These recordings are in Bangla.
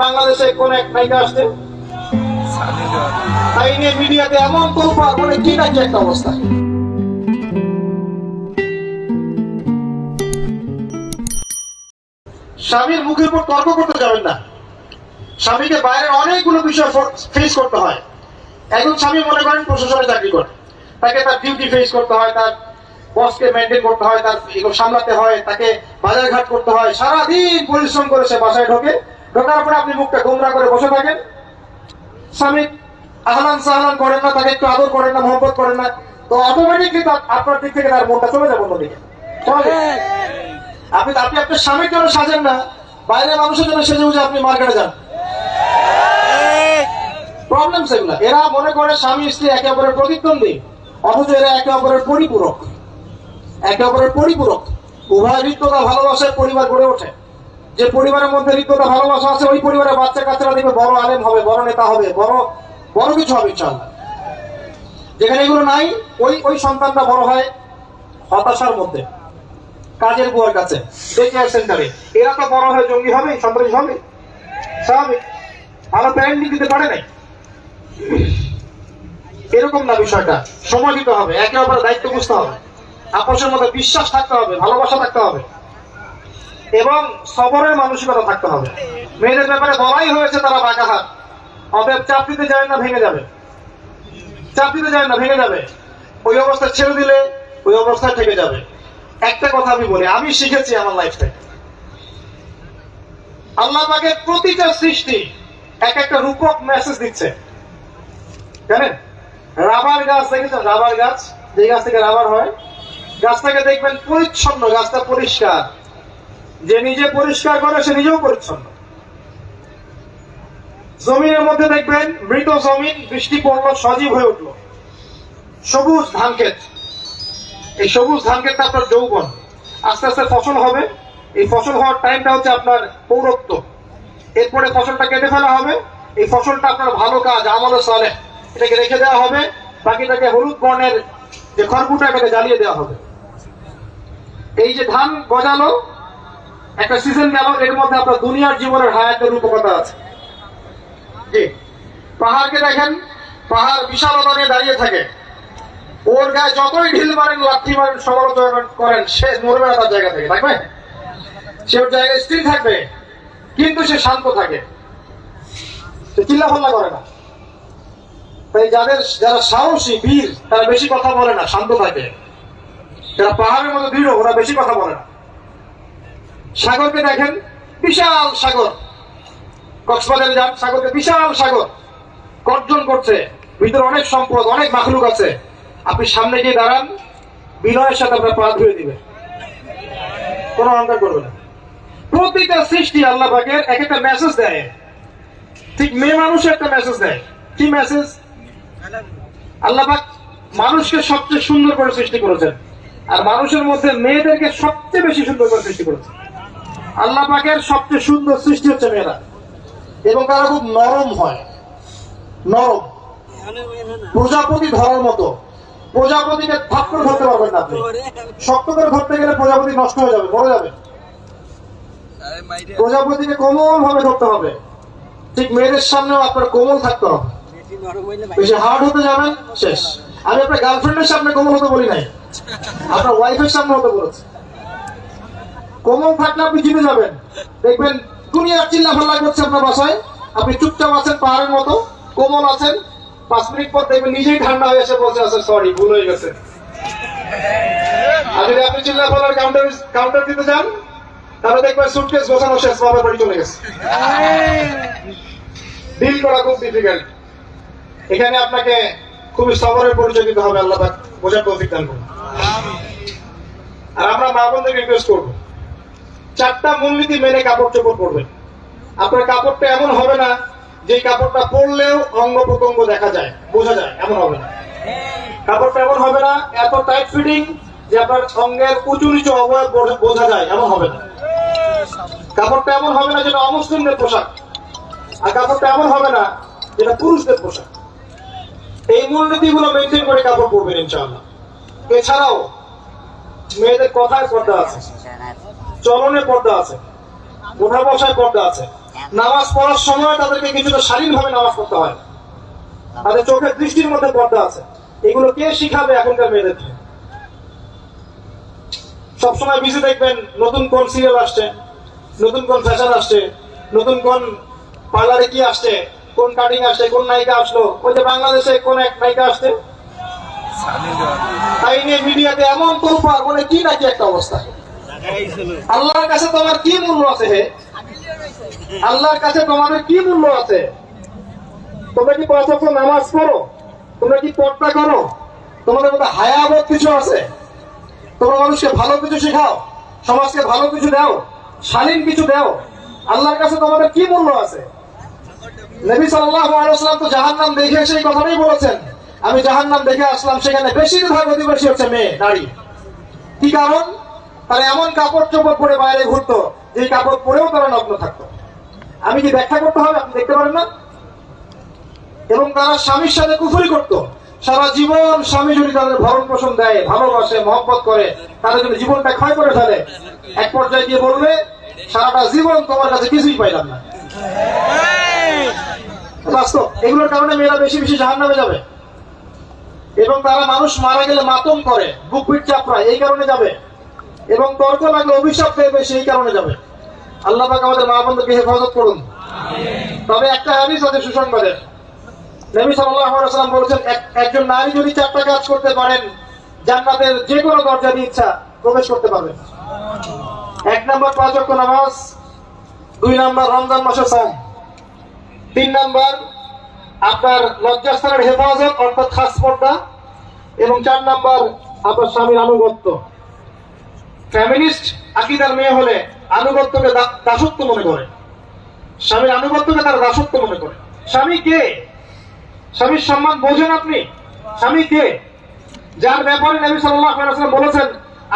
বাংলাদেশে কোন এক নায়িকা আসছে, তাই নিয়ে মিডিয়াতে এমন তোলপাড়, মানে কি নাকি একটা অবস্থা। স্বামীর মুখের উপর তর্ক করতে যাবেন না। স্বামীকে বাইরে অনেকগুলো বিষয় ফেস করতে হয়। একজন স্বামী মনে করেন প্রশাসনে চাকরি করে, তাকে তার ডিউটি ফেস করতে হয়, তার বসকে মেনটেন করতে হয়, তার এগুলো সামলাতে হয়, তাকে বাজার ঘাট করতে হয়, সারাদিন পরিশ্রম করে সে বাসায় ঢোকার পরে আপনি মুখটা গোমরা করে বসে থাকেন। স্বামী আহলান সাহলান করেন না, তাকে একটু আদর করেন না, মহব্বত করেন না, তো অটোমেটিকলি আপনার দিক থেকে তার মনটা চলে যাবে অন্যদিকে। আপনি আপনার স্বামীর জন্য সাজেন না, বাইরের মানুষের জন্য সেজে বুঝে আপনি মার্কেটে যান। প্রবলেম সেগুলা। এরা মনে করে স্বামী স্ত্রী একে অপরের প্রতিদ্বন্দ্বী, অথচ এরা একে অপরের পরিপূরক। একে অপরের পরিপূরক। উভয় হৃদ্যতা ভালোবাসার পরিবার গড়ে ওঠে। যে পরিবারের মধ্যে হৃদ্যতা ভালোবাসা আছে, ওই পরিবারের বাচ্চা কাচ্চারা দেখবে বড় আলেম হবে, বড় নেতা হবে, বড় কিছু হবে ইনশাআল্লাহ। যেখানে এগুলো নাই, ওই সন্তানটা বড় হয় হতাশার মধ্যে, কাজের বুয়ার কাছে, ডে কেয়ার সেন্টারে। এরা তো বড় হয়ে জঙ্গি হবে, সন্ত্রাসী হবে, স্বাভাবিক। ভালো প্যারেন্টিং দিতে পারে নাই। এরকম না বিষয়টা। সময় দিতে হবে, একে অপরের দায়িত্ব বুঝতে হবে, আপসের মধ্যে বিশ্বাস থাকতে হবে, ভালোবাসা থাকতে হবে এবং সবরের মানসিকতা থাকতে হবে। মেয়েদের ব্যাপারে বলাই হয়েছে তারা বাঁকা হাত, অতএব চাপ দিতে যায় না, ভেঙে যাবে। চাপ দিতে যায় না, ভেঙে যাবে। ওই অবস্থায় ছেড়ে দিলে ওই অবস্থায় থেকে যাবে। একটা কথা আমি বলি, আমি শিখেছি আমার লাইফ থেকে, আল্লাহ পাকের প্রতিটা সৃষ্টি এক একটা রূপক মেসেজ দিচ্ছে। জানেন, রাবার গাছ দেখেছেন? রাবার গাছ, যে গাছ থেকে রাবার হয়, গাছটাকে দেখবেন পরিচ্ছন্ন, গাছটা পরিষ্কার। যে নিজে পরিষ্কার করে সে নিজেও পরিচ্ছন্ন। জমিনের মধ্যে দেখবেন মৃত জমিন, বৃষ্টি পড়লো, সজীব হয়ে উঠলো, সবুজ ধান ক্ষেত। এই সবুজ ধান ক্ষেতটা আপনার যৌবন, আস্তে আস্তে ফসল হবে। এই ফসল হওয়ার টাইমটা হচ্ছে আপনার পৌরত্ব। এরপরে ফসলটা কেটে ফেলা হবে। এই ফসলটা আপনার ভালো কাজ, আমল সালেহ, এটাকে রেখে দেওয়া হবে। বাকিটাকে হলুদ বর্ণের যে খড়কুটা, এটাকে জ্বালিয়ে দেওয়া হবে। এই যে ধান গজালো, একটা সিজন গেল, এর মধ্যে আপনার দুনিয়ার জীবনের হায়াতের রূপকথা আছে। জি, পাহাড়কে দেখেন, পাহাড় বিশালতা নিয়ে দাঁড়িয়ে থাকে। ওর গায়ে যতই ঢিল মারেন, লাঠি মারেন, সমালোচনা করেন, সে মরবে না তার জায়গা থেকে, থাকবে। সে ওর জায়গায় স্থির থাকবে, কিন্তু সে শান্ত থাকে, সে চিল্লাফাল্লা করে না। তাই যারা সাহসী, বীর, তারা বেশি কথা বলে না, শান্ত থাকে। যারা পাহাড়ের মতো দৃঢ়, ওরা বেশি কথা বলে না। সাগরকে দেখেন, বিশাল সাগর, কক্সবাজারে যান, সাগরকে বিশাল সাগর গর্জন করছে, ভিতরে অনেক সম্পদ, অনেক মাখলুক আছে। আপনি সামনে গিয়ে দাঁড়ান, বিনয়ের সাথে আপনার পা ধুয়ে দিবে, কোনো অহংকার করবে না। প্রতিটা সৃষ্টি আল্লাহ পাকের এক একটা মেসেজ দেয়। ঠিক মেয়ে মানুষের একটা মেসেজ দেয়। কি মেসেজ? আল্লাহ পাক মানুষকে সবচেয়ে সুন্দর করে সৃষ্টি করেছেন, আর মানুষের মধ্যে মেয়েদেরকে সবচেয়ে বেশি সুন্দর করে সৃষ্টি করেছেন। আল্লাহ পাকের সবচেয়ে সুন্দর সৃষ্টি হচ্ছে মেয়েরা, এবং তারা খুব নরম হয়, নরম, প্রজাপতি ধরার মতো। প্রজাপতিকে থাপ করে ধরতে পারবেন না আপনি, শক্ত করে ধরতে গেলে প্রজাপতি নষ্ট হয়ে যাবে, মরে যাবে। প্রজাপতিকে কোমল ভাবে ধরতে হবে। ঠিক মেয়েদের সামনেও আপনার কোমল থাকতে হবে, বেশি হার্ড হতে যাবেন শেষ। আমি আপনার গার্লফ্রেন্ডের সামনে কোমল হতে বলি নাই, আপনার ওয়াইফের সামনে হতে বলেছি। কোমল থাকলে আপনি জিতে যাবেন। দেখবেন দুনিয়ার চিল্লাফাল্লা করছে আপনার বাসায়, আপনি চুপচাপ আছেন, পাহাড়ের মতো কোমল আছেন। 5 মিনিট পর দেখবেন নিজেই ঠান্ডা হয়ে এসে বলছে, আচ্ছা সরি, ভুল হয়ে গেছে। আর যদি আপনি চিল্লাফাল্লার কাউন্টার দিতে যান, তাহলে দেখবেন সুটকেস গোছানো শেষ, বাবার বাড়ি চলে গেছে। ডিল করা খুব ডিফিকাল্ট। এখানে আপনাকে খুবই সবরের পরিচয় দিতে হবে। আল্লাহ পাক বোঝার তৌফিক দান করুন। আর আমরা মা বোনদের রিকোয়েস্ট করবো, 4টা মূলনীতি মেনে কাপড় চোপড় পরবেন। আপনার কাপড়টা এমন হবে না যে কাপড়টা পরলেও অঙ্গ প্রত্যঙ্গ দেখা যায়, বোঝা যায়, এমন হবে না। কাপড়টা এমন হবে না এত টাইট ফিটিং যে আপনার অঙ্গের উঁচু নিচু অবয়ব বোঝা যায়, এমন হবে না। কাপড়টা এমন হবে না যেটা অমুসলিমদের পোশাক, আর কাপড়টা এমন হবে না যেটা পুরুষদের পোশাক। এই মূলনীতিগুলো মেনটেন করে কাপড় পরবেন ইনশাআল্লাহ। এছাড়াও মেয়েদের কথায় পর্দা আছে, চলনে পর্দা আছে, ওঠা বসায় পর্দা আছে। নামাজ পড়ার সময় তাদেরকে কিছুটা শালীনভাবে নামাজ পড়তে হয়। তাদের চোখের দৃষ্টির মধ্যে পর্দা আছে। এগুলো কে শিখাবে এখনকার মেয়েদেরকে? সবসময় বিজি দেখবেন নতুন কোন সিরিয়াল আসছে, নতুন কোন ফ্যাশন আসছে, নতুন কোন পার্লারে কি আসছে, কোন কাটিং আসছে, কোন নায়িকা আসলো। ওই যে বাংলাদেশে কোন এক নায়িকা আসছে, তাই নিয়ে মিডিয়াতে এমন তোলপাড়, মানে কি নাকি একটা অবস্থা। আল্লাহর কাছে তোমার কি মূল্য আছে? হে আল্লাহর কাছে তোমাদের কি মূল্য আছে? তোমরা কি 5 ওয়াক্ত নামাজ পড়ো? তোমরা কি পর্দা করো? তোমাদের মধ্যে হায়াবোধ কিছু আছে? তোমরা মানুষকে ভালো কিছু শেখাও, সমাজকে ভালো কিছু দাও, শালীন কিছু দাও। আল্লাহর কাছে তোমাদের কি মূল্য আছে? নবী সাল্লাল্লাহু আলাইহি ওয়াসাল্লাম তো জাহান্নাম দেখে সেই কথাটাই বলেছেন, আমি জাহান্নাম দেখে আসলাম, সেখানে বেশিরভাগ অধিবাসী হচ্ছে মেয়ে, নারী। কি কারণ? তারা এমন কাপড় চোপড় পরে বাইরে ঘুরতো, যে কাপড় পরেও তারা নগ্ন থাকতো। আমি কি ব্যাখ্যা করতে হবে? আপনি দেখতে পারেন না? এবং তারা স্বামীর সাথে কুফরি করতো। সারা জীবন স্বামী যদি তাদের ভরণ পোষণ দেয়, ভালোবাসে, মহব্বত করে, তাদের যদি জীবনটা ক্ষয় করে ফেলে, এক পর্যায়ে গিয়ে বলবে সারাটা জীবন তোমার কাছে কিছুই পাইলাম না। বাস্তব। এগুলোর কারণে মেয়েরা বেশি বেশি জাহান্নামে যাবে। এবং তারা মানুষ মারা গেলে মাতম করে, বুক পিঠ চাপড়ায়, এই কারণে যাবে। এবং তর্ক লাগলে অভিশাপ দেবে, সেই কারণে যাবে। আল্লাহ পাক আমাদের মা বোনদেরকে হেফাজত করুন। তবে একটা হাদিস আছে সুসংবাদের। নবী সাল্লাল্লাহু আলাইহি ওয়াসাল্লাম বলেছেন, একজন নারী যদি 4টা কাজ করতে পারেন, জান্নাতের যে কোনো দরজা দিয়ে ইচ্ছা প্রবেশ করতে পারবেন। 1 নাম্বার 5 ওয়াক্ত নামাজ, 2 নাম্বার রমজান মাসে সাওম, 3 নাম্বার আপনার লজ্জাস্থানের হেফাজত অর্থাৎ খাস পর্দা, এবং 4 নাম্বার আপনার স্বামীর আনুগত্য। ফ্যামিলিস্ট আকীদার মেয়ে হলে আনুগত্যকে দাসত্ব মনে করে, স্বামীর আনুগত্যকে তারা দাসত্ব মনে করে। স্বামী কে? স্বামীর সম্মান বোঝেন আপনি? স্বামী কে? যার ব্যাপারে নবী সাল্লাল্লাহু আলাইহি ওয়াসাল্লাম বলেছেন,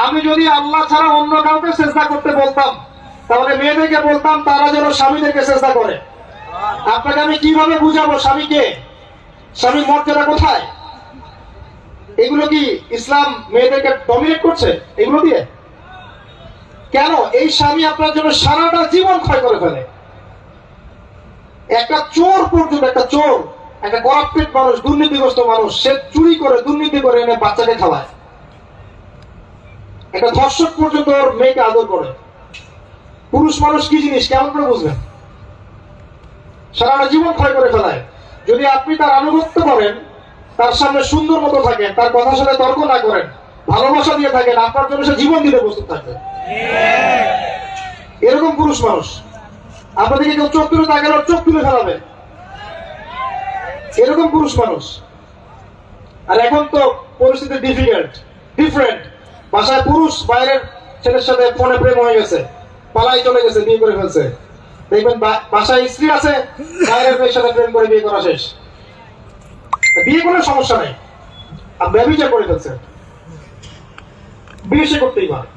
আমি যদি আল্লাহ ছাড়া অন্য কাউকে সিজদা করতে বলতাম, তাহলে মেয়েদেরকে বলতাম তারা যেন স্বামীদেরকে সিজদা করে। আপনাকে আমি কিভাবে বুঝাবো স্বামী কে? স্বামীর মর্যাদা কোথায়? এগুলো কি ইসলাম মেয়েদেরকে ডমিনেট করছে এগুলো দিয়ে? কেন? এই স্বামী আপনার জন্য সারাটা জীবন ক্ষয় করে ফেলে। একটা চোর পর্যন্ত, একটা চোর, একটা করাপ্টেড মানুষ, দুর্নীতিগ্রস্ত মানুষ, সে চুরি করে, দুর্নীতি করে এনে বাচ্চাকে খাওয়ায়। একটা ধর্ষক পর্যন্ত ওর মেয়েকে আদর করে। পুরুষ মানুষ কি জিনিস কেমন করে বুঝবেন? সারাটা জীবন ক্ষয় করে ফেলায়। যদি আপনি তার আনুগত্য করেন, তার সামনে সুন্দর মতো থাকেন, তার কথার সাথে তর্ক না করেন, ভালোবাসা দিয়ে থাকেন, আপনার জন্য সে জীবন দিতে প্রস্তুত থাকবে। এরকম পুরুষ মানুষ। আপনাদেরকে কেউ চোখ তুলে তাকালে চোখ তুলে ফেলাবে, এরকম পুরুষ মানুষ। আর এখন তো পরিস্থিতি ডিফারেন্ট। বাসায় পুরুষ বাইরের ছেলের সাথে ফোনে প্রেম হয়ে গেছে, পালাই চলে গেছে, বিয়ে করে ফেলছে। দেখবেন বাসায় স্ত্রী আছে, বাইরের মেয়ের সাথে প্রেম করে বিয়ে করা শেষ। বিয়ে কোনো সমস্যা নেই, ব্যভিচার করে ফেলছে, বিয়ে সে করতেই পারে,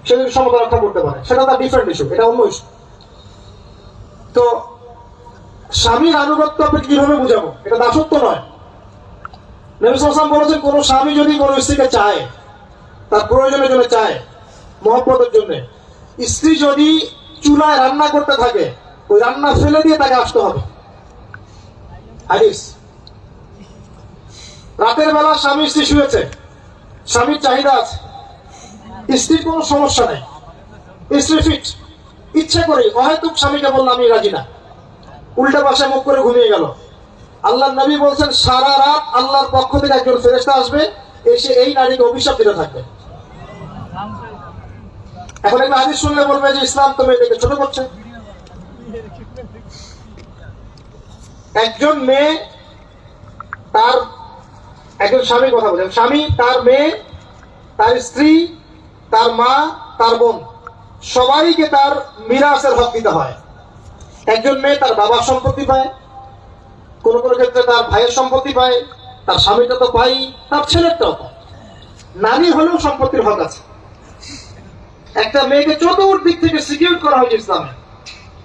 সে যদি সমতা রক্ষা করতে পারে, সেটা তার ডিফারেন্ট ইস্যু, এটা অন্য ইস্যু। তো স্বামীর আনুগত্য আপনি কিভাবে বুঝাবো? এটা দাসত্ব নয়। নবী সাল্লাল্লাহু আলাইহি ওয়াসাল্লাম বলেছেন, কোন স্বামী যদি কোন স্ত্রীকে চায়, তার প্রয়োজনের জন্য চায়, মহব্বতের জন্য, স্ত্রী যদি চুলায় রান্না করতে থাকে, ওই রান্না ফেলে দিয়ে তাকে আসতে হবে। হাদিস। রাতের বেলা স্বামী স্ত্রী শুয়েছে, স্বামীর চাহিদা আছে, স্ত্রীর কোনো সমস্যা নেই, স্ত্রী ফিট, ইচ্ছা করে অহেতুক স্বামীকে বলল আমি রাজি না, উল্টা পাশে মুখ করে ঘুমিয়ে গেল। আল্লাহর নবী বলছেন, সারা রাত আল্লাহর পক্ষ থেকে একজন ফেরেশতা আসবে, এসে এই নারীকে অভিশাপ দিতে থাকবে। এখন একটা হাদিস শুনলে বলবে যে ইসলাম তো মেয়েদেরকে ছোট করছে। একজন মেয়ে তার, একজন স্বামী কথা বলেন, স্বামী তার মেয়ে, তার স্ত্রী, তার মা, তার বোন, সবাইকে তার মিরাসের হক দিতে হয়। একজন মেয়ে তার বাবার সম্পত্তি পায়, কোন কোন ক্ষেত্রে তার ভাইয়ের সম্পত্তি পায়, তার স্বামীটা তো পাই, তার ছেলেরটাও পায়। নারী হলেও সম্পত্তির হক আছে। একটা মেয়েকে চতুর্দিক থেকে সিকিউর করা হয়েছে ইসলামে।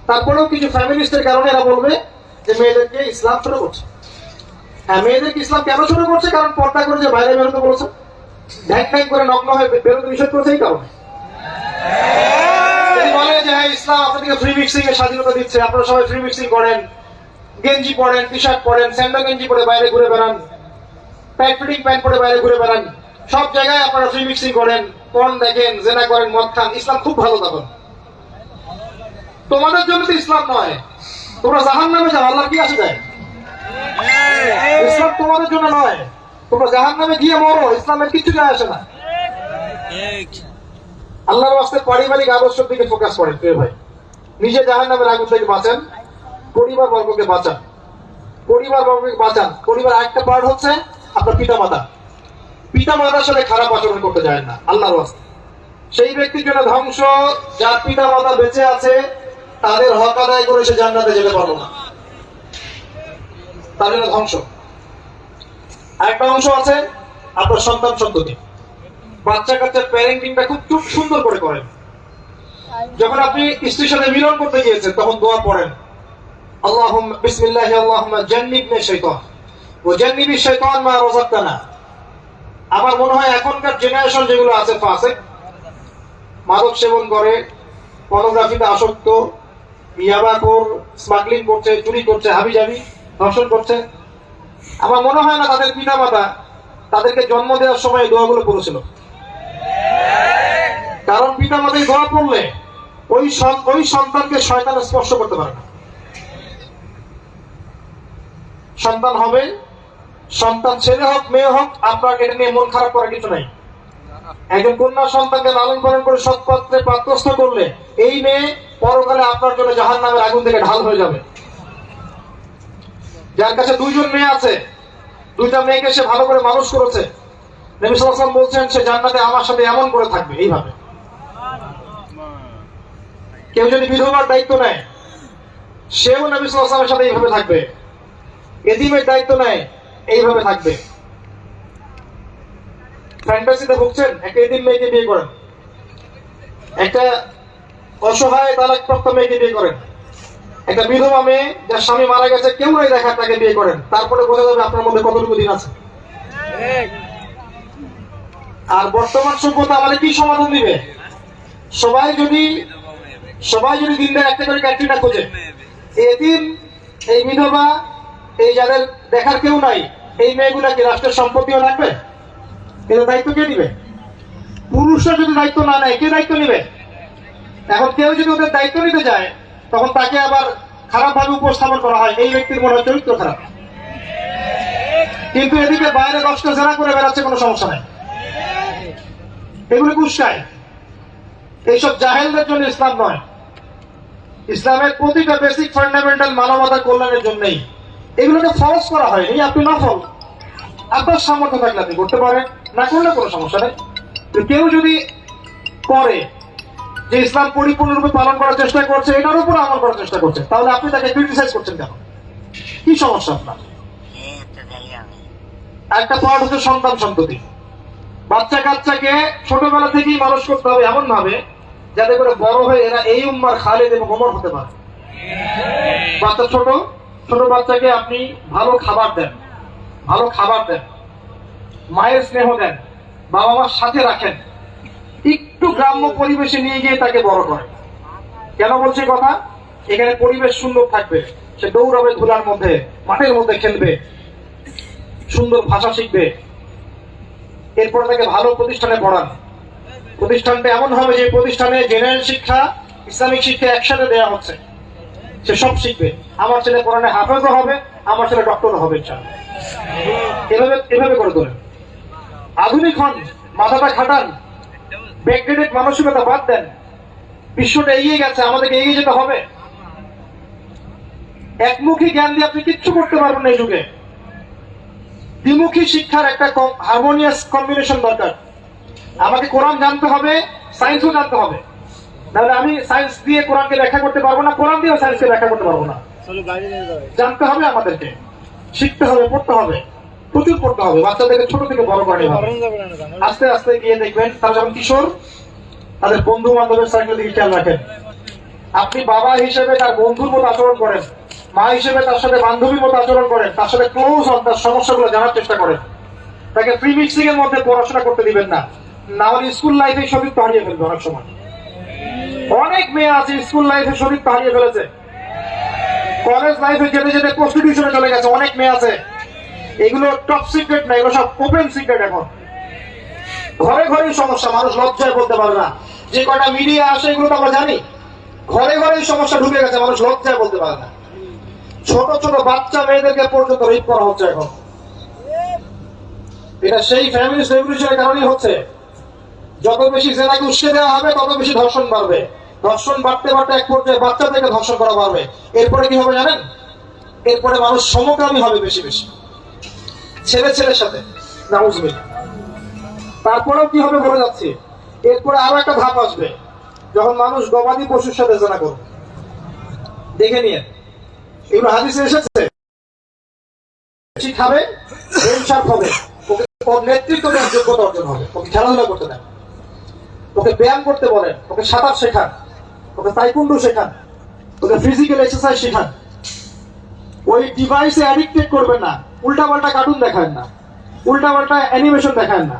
তারপরেও কিছু ফ্যামিলিস্টের কারণে এরা বলবে যে মেয়েদেরকে ইসলাম ছোট করছে। হ্যাঁ, মেয়েদেরকে ইসলাম কেন ছোট করছে? কারণ পর্দা করে যে বাইরে বেরোতে বলেছে, ঢ্যাং ঢ্যাং করে নগ্ন হয়ে বেরোতে নিষেধ করেছে, এই কারণে। যদি বলে যে হ্যাঁ ইসলাম আপনাদেরকে ফ্রি মিক্সিং এর স্বাধীনতা দিচ্ছে, আপনারা সবাই ফ্রি মিক্সিং করেন, গেঞ্জি পরেন, টি শার্ট পরেন, স্যান্ডো গেঞ্জি পরে বাইরে ঘুরে বেড়ান, প্যান্ট ফিটিং প্যান্ট পরে বাইরে ঘুরে বেড়ান, সব জায়গায় আপনারা ফ্রি মিক্সিং করেন, পর্ন দেখেন, জেনা করেন, মদ খান, ইসলাম খুব ভালো। তখন তোমাদের জন্য তো ইসলাম নয়, তোমরা জাহান্নামে যাও, আল্লাহর কি আসে যায়? ইসলাম তোমাদের জন্য নয়, তোমরা জাহান্নামে গিয়ে মরো, ইসলামের কিছু যায় আসে না। আল্লাহর ওয়াস্তে পারিবারিক আদর্শের দিকে ফোকাস করেন প্রিয় ভাই। নিজে জাহান্নামের আগুন থেকে বাঁচান, পরিবার বর্গকে বাঁচান, পরিবার বর্গকে বাঁচান। পরিবার আরেকটা পার্ট হচ্ছে আপনার পিতামাতা। পিতামাতার সাথে খারাপ আচরণ করতে যায় না আল্লাহর ওয়াস্তে। সেই ব্যক্তির জন্য ধ্বংস যার পিতামাতা বেঁচে আছে, তাদের হক আদায় করে সে জান্নাতে যেতে পারলো না, তার জন্য ধ্বংস। আরেকটা অংশ আছে আপনার সন্তান সন্ততি। বাচ্চা কাচ্চার প্যারেন্টিংটা খুব সুন্দর করে করেন। যখন আপনি স্ত্রীর সাথে মিলন করতে গিয়েছেন তখন দোয়া পড়েন, আল্লাহুম্মা বিসমিল্লাহি আল্লাহুম্মা জান্নিবনি শাইতান ওয়া জান্নিবি শাইতান মা রাযাকতানা। আমার মনে হয় এখনকার জেনারেশন যেগুলো আছে ফাসিক, মাদক সেবন করে, পর্নোগ্রাফিতে আসক্ত, ইয়াবাখোর, স্মাগলিং করছে, চুরি করছে, হাবিজাবি, ধর্ষণ করছে, আমার মনে হয় না তাদের পিতামাতা তাদেরকে জন্ম দেওয়ার সময় এই দোয়াগুলো পড়েছিল। কারণ পিতামাতা এই দোয়া পড়লে ওই সন্তানকে শয়তান স্পর্শ করতে পারে না। সন্তান হবে, সন্তান ছেলে হোক মেয়ে হোক, আপনার এটা নিয়ে মন খারাপ করার কিছু নাই। একজন কন্যা সন্তানকে লালন পালন করে সৎপাত্রে পাত্রস্থ করলে এই মেয়ে পরকালে আপনার জন্য জাহান্নামের আগুন থেকে ঢাল হয়ে যাবে। যার কাছে দুইজন মেয়ে আছে, দুইটা মেয়েকে সে ভালো করে মানুষ করেছে, নবী সাল্লাল্লাহু আলাইহি ওয়াসাল্লাম বলছেন সে জান্নাতে আমার সাথে এমন করে থাকবে এইভাবে। কেউ যদি বিধবার দায়িত্ব নেয়, সেও নবী সাল্লাল্লাহু আলাইহি ওয়াসাল্লামের সাথে এইভাবে থাকবে। এতিমের দায়িত্ব নেয়, এইভাবে থাকবে। ফ্যান্টাসিতে ভুগছেন, একটা এতিম মেয়েকে বিয়ে করেন, একটা অসহায় তালাকপ্রাপ্ত মেয়েকে বিয়ে করেন, একটা বিধবা মেয়ে যার স্বামী মারা গেছে, কেউ নাই দেখার, তাকে বিয়ে করেন, তারপরে বোঝা যাবে আপনার মধ্যে কতটুকু দিন আছে। আর বর্তমান সভ্যতা আমাদের কি সমাধান দিবে? সবাই যদি দিনটা একটা করে ক্যাটরিনা খোঁজে, এতিম, এই বিধবা, এই যাদের দেখার কেউ নাই, এই মেয়েগুলা কি রাষ্ট্রের সম্পত্তিও রাখবে? এর দায়িত্ব কে নিবে? পুরুষরা যদি দায়িত্ব না নেয়, কে দায়িত্ব নিবে? এখন কেউ যদি ওদের দায়িত্ব নিতে যায়, তখন তাকে আবার খারাপ ভাবে উপস্থাপন করা হয়, এই ব্যক্তির মনে হয় চরিত্র খারাপ। কিন্তু এদিকে বাইরে 10টা জেনা করে বেড়াচ্ছে, কোনো সমস্যা নাই, এগুলো কুষ্কায়। এইসব জাহেলদের জন্য ইসলাম নয়। ইসলামের প্রতিটা বেসিক ফান্ডামেন্টাল মানবতার কল্যাণের জন্যই এগুলোকে ফরজ করা হয়নি। আপনি নফল, আপনার সামর্থ্য থাকলে আপনি করতে পারেন, না করলে কোনো সমস্যা নেই। কেউ যদি করে যে ইসলাম পরিপূর্ণরূপে পালন করার চেষ্টা করছে, এটার উপর আমল করার চেষ্টা করছে, তাহলে আপনি তাকে ক্রিটিসাইজ করছেন কেন? কি সমস্যা আপনার? একটা পার্ট হচ্ছে সন্তান সন্ততি। বাচ্চা কাচ্চাকে ছোটবেলা থেকেই মানুষ করতে হবে এমন ভাবে যাতে করে বড় হয়ে এরা এই উম্মার খালিদ এবং ওমর হতে পারে। বাচ্চা ছোট বাচ্চাকে আপনি ভালো খাবার দেন, মায়ের স্নেহ দেন, বাবা মার সাথে রাখেন, একটু গ্রাম্য পরিবেশে নিয়ে গিয়ে তাকে বড় করে। কেন বলছি কথা? এখানে পরিবেশ সুন্দর থাকবে, সে দৌড়াবে, ধুলার মধ্যে, মাঠের মধ্যে খেলবে, সুন্দর ভাষা শিখবে। এরপর তাকে ভালো প্রতিষ্ঠানে পড়ান। প্রতিষ্ঠানটা এমন হবে যে প্রতিষ্ঠানে জেনারেল শিক্ষা, ইসলামিক শিক্ষা একসাথে দেওয়া হচ্ছে, সে সব শিখবে। আমার ছেলে কোরআনে হাফেজও হবে, আমার ছেলে ডক্টরও হবে, এভাবে করে তোলেন। আধুনিক হন, মাথাটা খাটান, ব্যাকডেটেড মানসিকতা বাদ দেন। বিশ্বটা এগিয়ে গেছে, আমাদেরকে এগিয়ে যেতে হবে। একমুখী জ্ঞান দিয়ে আপনি কিচ্ছু করতে পারবেন না এই যুগে। দ্বিমুখী শিক্ষার একটা হারমোনিয়াস কম্বিনেশন দরকার। আমাকে কোরআন জানতে হবে, সায়েন্সও জানতে হবে, তাহলে আমি সায়েন্স দিয়ে কোরআনকে ব্যাখ্যা করতে পারবো না, কোরআন দিয়েও সায়েন্সকে ব্যাখ্যা করতে পারবো না। জানতে হবে, আমাদেরকে শিখতে হবে, পড়তে হবে, প্রচুর পড়তে হবে। বাচ্চাদেরকে ছোট থেকে বড় করে নিতে হবে। আস্তে আস্তে গিয়ে দেখবেন তারা যখন কিশোর, তাদের বন্ধু বান্ধবের সার্কেল দিকে খেয়াল রাখেন। আপনি বাবা হিসেবে তার বন্ধুর মতো আচরণ করেন, মা হিসেবে তার সাথে বান্ধবীর মতো আচরণ করেন, তার সাথে ক্লোজ হন, তার সমস্যাগুলো জানার চেষ্টা করেন। তাকে ফ্রি মিক্সিং এর মধ্যে পড়াশোনা করতে দিবেন না, না হলে স্কুল লাইফে সবই তো হারিয়ে ফেলবে অনেক সময়। অনেক মেয়ে আছে স্কুল লাইফে শরীর হারিয়ে ফেলেছে, কলেজ লাইফে যেতে যেতে প্রস্টিটিউশনে চলে গেছে, অনেক মেয়ে আছে। এগুলো টপ সিক্রেট না, এগুলো সব ওপেন সিক্রেট। এখন ঘরে ঘরেই সমস্যা, মানুষ লজ্জায় বলতে পারে না। যে কটা মিডিয়া আসে এগুলো তো আমরা জানি, ঘরে ঘরেই সমস্যা ঢুকে গেছে, মানুষ লজ্জায় বলতে পারে না। ছোট ছোট বাচ্চা মেয়েদেরকে পর্যন্ত রেপ করা হচ্ছে এখন। এটা সেই ফ্যামিলি রেভলিউশনের কারণেই হচ্ছে। যত বেশি জেনাকে উস্কে দেওয়া হবে তত বেশি ধর্ষণ বাড়বে। ধর্ষণ বাড়তে বাড়তে এক পর্যায়ে বাচ্চাদেরকে ধর্ষণ করা বাড়বে। এরপরে কি হবে জানেন? এরপরে মানুষ সমকামী হবে বেশি বেশি, ছেলে ছেলের সাথে। নাউজুবিল্লাহ। তারপরেও কি হবে বলে যাচ্ছি, এরপরে আরো একটা ধাপ আসবে, যখন মানুষ গবাদি পশুর সাথে জেনা করবে। দেখে নিয়ে এগুলো হাদিসে এসেছে। বেশি খাবে, হিংসার হবে, ওর নেতৃত্ব দেওয়ার যোগ্যতা অর্জন হবে। ওকে খেলাধুলা করতে দেন, ওকে ব্যায়াম করতে বলেন, ওকে সাঁতার শেখান, ওকে তাইকুন্ডু শেখান, ওকে ফিজিক্যাল এক্সারসাইজ শেখান। ওই ডিভাইসে অ্যাডিক্টেড করবেন না, উল্টাপাল্টা কার্টুন দেখান না, উল্টাপাল্টা অ্যানিমেশন দেখান না,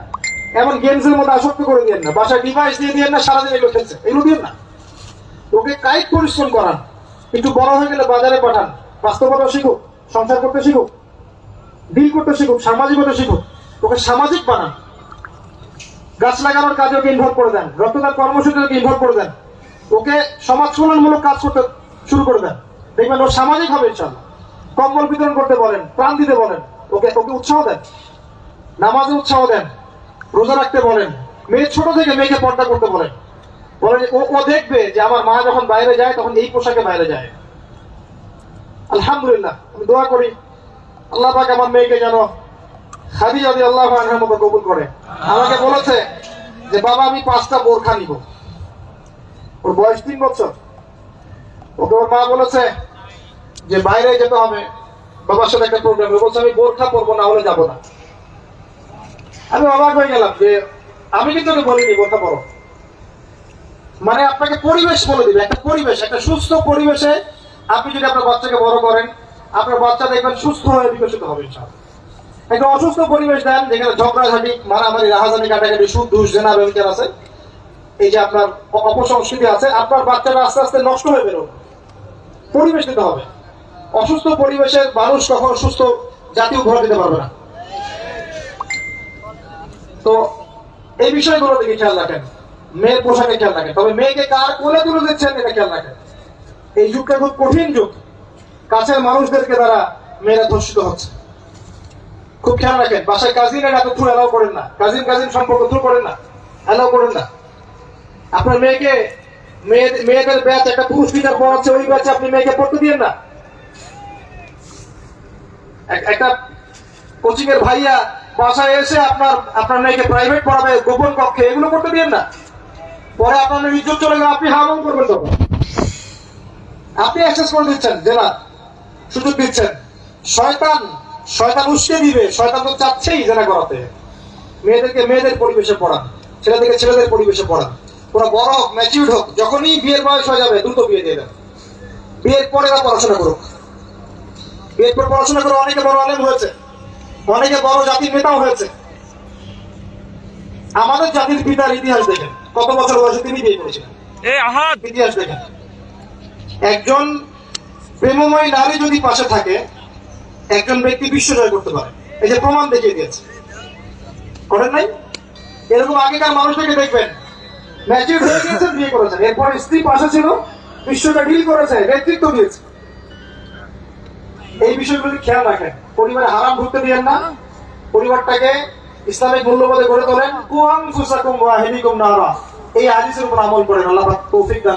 এমন গেমসের মধ্যে আসক্ত করে দিয়েন না, বাসায় ডিভাইস দিয়ে দিয়েন না, সারাদিন এগুলো খেলছে, এগুলো দিন না। ওকে কায়িক পরিশ্রম করান, একটু বড় হয়ে গেলে বাজারে পাঠান, বাস্তবতা শিখুক, সংসার করতে শিখুক, ডিল করতে শিখুক, সামাজিকতা শিখুক। ওকে সামাজিক বানান, গাছ লাগানোর কাজে ওকে ইনভলভ করে দেন, রক্তদান কর্মসূচিতে ওকে ইনভলভ করে দেন, ওকে সমাজ কল্যাণমূলক কাজ করতে শুরু করে দেন। দেখবেন ও সামাজিক হবে ইনশাআল্লাহ। কম্বল বিতরণ করতে বলেন, প্রাণ দিতে বলেন, ওকে ওকে উৎসাহ দেন, নামাজে উৎসাহ দেন, রোজা রাখতে বলেন। মেয়ে ছোট থেকে মেয়েকে পর্দা করতে বলেন, বলেন ও দেখবে যে আমার মা যখন বাইরে যায় তখন এই পোশাকে বাইরে যায়। আলহামদুলিল্লাহ, আমি দোয়া করি আল্লাহ পাক আমার মেয়েকে যেন খাদিজা রাদিয়াল্লাহু আনহার মতো কবুল করে। আমাকে বলেছে যে বাবা আমি 5টা বোরখা নিব। ওর বয়স 3 বছর। ওকে ওর মা বলেছে যে বাইরে যেতে হবে, বাবার সাথে একটা প্রোগ্রাম। বলছে আমি বোরখা পরবো না হলে যাবো না। আমি অবাক হয়ে গেলাম যে আমি কিন্তু ওকে বলিনি বোরখা পরো। মানে আপনাকে পরিবেশ বলে দিবে, একটা পরিবেশ, একটা সুস্থ পরিবেশে আপনি যদি আপনার বাচ্চাকে বড় করেন, আপনার বাচ্চা দেখবেন সুস্থ হয়ে বিকশিত হবে ইনশাআল্লাহ। একটা অসুস্থ পরিবেশ দেন যেখানে ঝগড়াঝাটি, মারামারি, রাহাজানি, কাটাকাটি, সুদ, ঘুষ, জেনা, ব্যভিচার আছে, এই যে আপনার অপসংস্কৃতি আছে, আপনার বাচ্চারা আস্তে আস্তে নষ্ট হয়ে বেরোবে। পরিবেশ দিতে হবে। অসুস্থ পরিবেশের মানুষ কখনো সুস্থ জাতি উপহার দিতে পারবে না। তো এই বিষয়গুলো দিকে খেয়াল রাখেন, মেয়ের পোশাকে খেয়াল রাখেন, তবে মেয়েকে কার কোলে তুলে দিচ্ছেন এটা খেয়াল রাখেন। এই যুগটা খুব কঠিন যুগ, কাছের মানুষদেরকে দ্বারা মেয়েরা ধর্ষিত হচ্ছে। খুব খেয়াল রাখেন, বাসায় কাজিনের এত থ্রু অ্যালাউ করেন না, কাজিন সম্পর্ক থ্রু করেন না, অ্যালাউ করেন না। আপনার মেয়েকে মেয়েদের ব্যাচ একটা পুরুষ টিচার পড়াচ্ছে, ওই ব্যাচে আপনি মেয়েকে পড়তে দিয়েন না। একটা কোচিং এর ভাইয়া বাসায় এসে আপনার মেয়েকে প্রাইভেট পড়াবে গোপন কক্ষে, এগুলো করতে দিয়েন না। পরে আপনার ইজ্জত চলে গেলে আপনি হামন করবেন, তখন আপনি অ্যাক্সেস করে দিচ্ছেন, জেলা সুযোগ দিচ্ছেন। শয়তান উস্কে দিবে, শয়তান তো চাচ্ছেই জেনা করাতে। মেয়েদেরকে মেয়েদের পরিবেশে পড়ান, ছেলেদেরকে ছেলেদের পরিবেশে পড়ান। ওরা বড় হোক, ম্যাচিউর হোক, যখনই বিয়ের বয়স হয়ে যাবে দ্রুত বিয়ে দিয়ে দেন। বিয়ের পরে এরা পড়াশোনা করুক। বিয়ের পর পড়াশোনা করে অনেকে বড় আলেম হয়েছে, অনেকে বড় জাতির নেতাও হয়েছে। আমাদের জাতির পিতার ইতিহাস দেখেন, কত বছর বয়সে তিনি বিয়ে করেছিলেন, ইতিহাস দেখেন। একজন প্রেমময় নারী যদি পাশে থাকে, একজন ব্যক্তি বিশ্ব জয় করতে পারে। এই যে প্রমাণ দেখিয়ে দিয়েছে, করেন নাই? এরকম আগেকার মানুষটাকে দেখবেন, ম্যাচিউর হয়ে গিয়েছেন, বিয়ে করেছেন, এরপর স্ত্রী পাশে ছিল, বিশ্বটা ডিল করেছে, নেতৃত্ব দিয়েছে। এই বিষয়গুলো খেয়াল রাখেন। পরিবারে হারাম ঢুকতে দিয়েন না, পরিবারটাকে ইসলামিক মূল্যবোধে গড়ে তোলেন। কুআনফুসাকুম ওয়া আহলিকুম নারা, এই হাদিসের উপর আমল করেন। আল্লাহ পাক তৌফিক দান